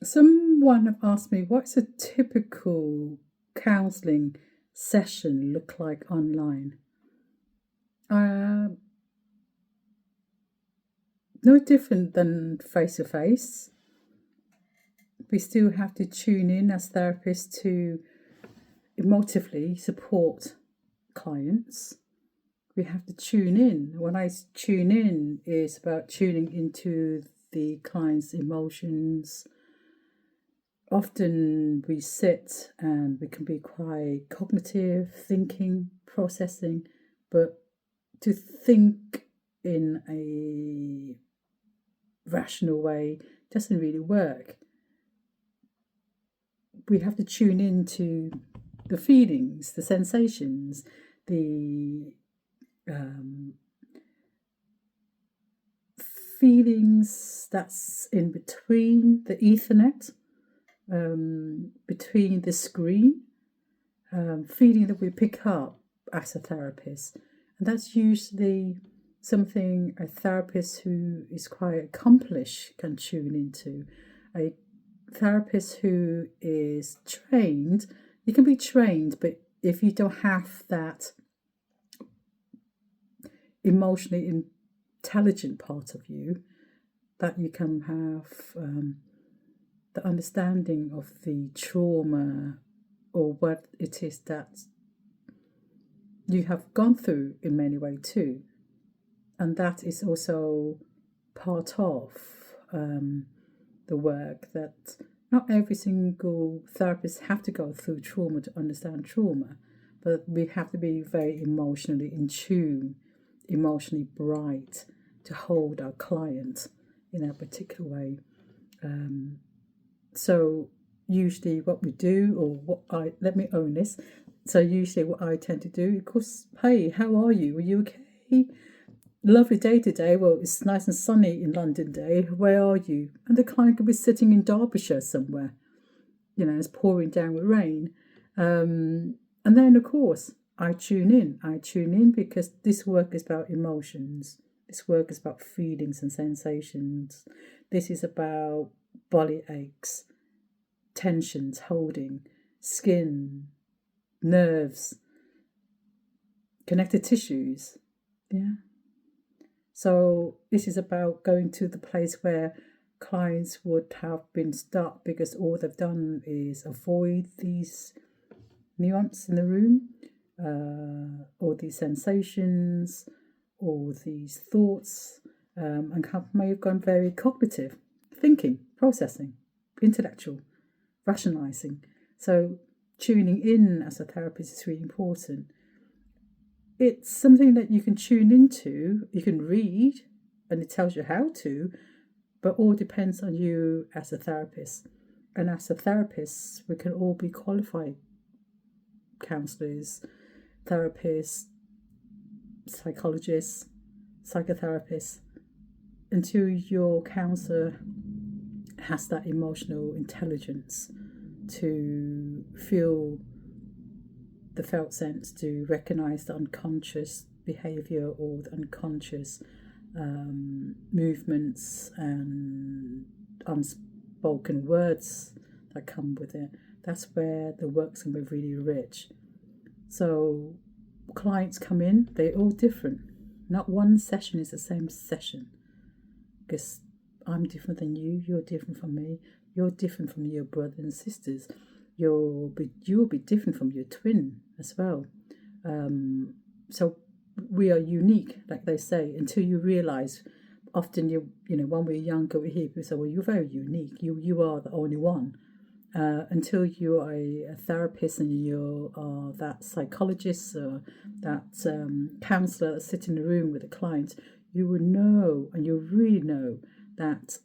Someone have asked me, what's a typical counselling session look like online? Uh, no different than face to face. We still have to tune in as therapists to emotively support clients. We have to tune in. When I tune in, it's about tuning into the client's emotions. Often we sit and we can be quite cognitive, thinking, processing, but to think in a rational way doesn't really work. We have to tune into the feelings, the sensations, the feelings that's in between the Ethernet, between the screen, feeling that we pick up as a therapist. And that's usually something a therapist who is quite accomplished can tune into. A therapist who is trained, you can be trained, but if you don't have that emotionally intelligent part of you, that you can have the understanding of the trauma or what it is that you have gone through in many ways too. And that is also part of the work, that not every single therapist have to go through trauma to understand trauma, but we have to be very emotionally in tune, emotionally bright to hold our client in a particular way. So usually what we do, let me own this. So usually what I tend to do, of course, hey, how are you? Are you okay? Lovely day today. Well, it's nice and sunny in London today. Where are you? And the client could be sitting in Derbyshire somewhere. It's pouring down with rain. And then, of course, I tune in. I tune in because this work is about emotions. This work is about feelings and sensations. This is about body aches, tensions, holding, skin, nerves, connective tissues. Yeah. So this is about going to the place where clients would have been stuck because all they've done is avoid these nuance in the room, all these sensations, all these thoughts, and may have gone very cognitive, thinking, processing, intellectual, rationalizing. So tuning in as a therapist is really important. It's something that you can tune into, you can read, and it tells you how to, but all depends on you as a therapist. And as a therapist, we can all be qualified counselors, therapists, psychologists, psychotherapists, until your counsellor has that emotional intelligence to feel the felt sense, to recognize the unconscious behavior or the unconscious movements and unspoken words that come with it. That's where the work's going to be really rich. So clients come in, they're all different. Not one session is the same session, because I'm different than you, you're different from me, you're different from your brothers and sisters. You'll be different from your twin as well. So we are unique, like they say, until you realize. Often when we're younger, we hear people say, "Well, you're very unique. You are the only one." Until you are a therapist and you are that psychologist or that counselor that's sitting in the room with a client, you will know, and you really know that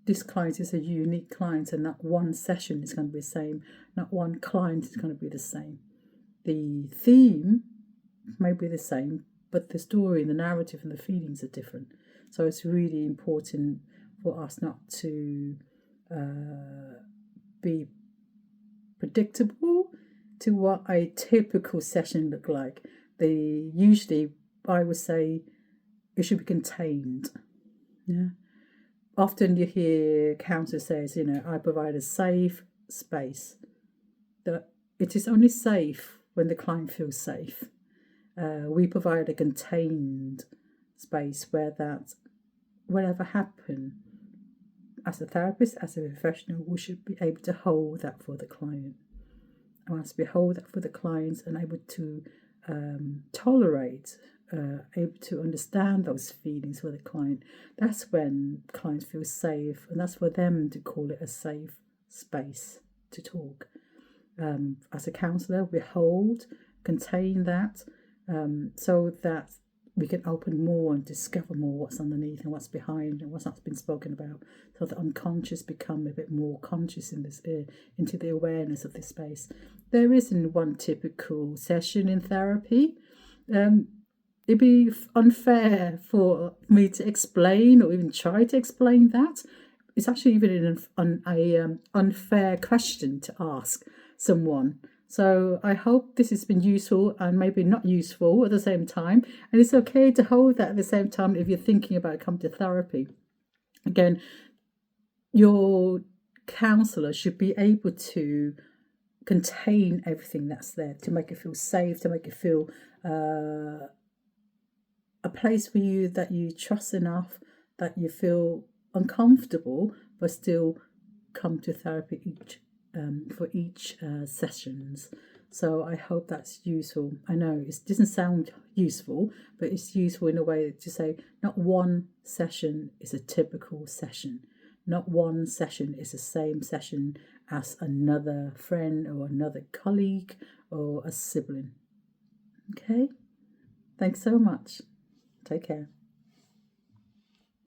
this client is a unique client, and not one session is going to be the same. Not one client is going to be the same. The theme may be the same, but the story and the narrative and the feelings are different. So it's really important for us not to be predictable to what a typical session look like. Usually, I would say, it should be contained. Yeah. often you hear counsellors says, I provide a safe space. That it is only safe when the client feels safe. We provide a contained space where that whatever happened, as a therapist, as a professional, we should be able to hold that for the client. And once we hold that for the clients and able to tolerate, able to understand those feelings for the client, that's when clients feel safe, and that's for them to call it a safe space to talk. As a counsellor, we hold, contain that, so that we can open more and discover more what's underneath and what's behind and what's not been spoken about, so the unconscious become a bit more conscious in this, into the awareness of this space. There isn't one typical session in therapy. It'd be unfair for me to explain or even try to explain that. It's actually even an unfair question to ask someone. So I hope this has been useful and maybe not useful at the same time. And it's okay to hold that at the same time if you're thinking about coming to therapy. Again, your counsellor should be able to contain everything that's there, to make it feel safe, to make it feel a place for you that you trust enough, that you feel uncomfortable, but still come to therapy for each sessions. So I hope that's useful. I know it doesn't sound useful, but it's useful in a way to say not one session is a typical session. Not one session is the same session as another friend or another colleague or a sibling. Okay? Thanks so much. Take care.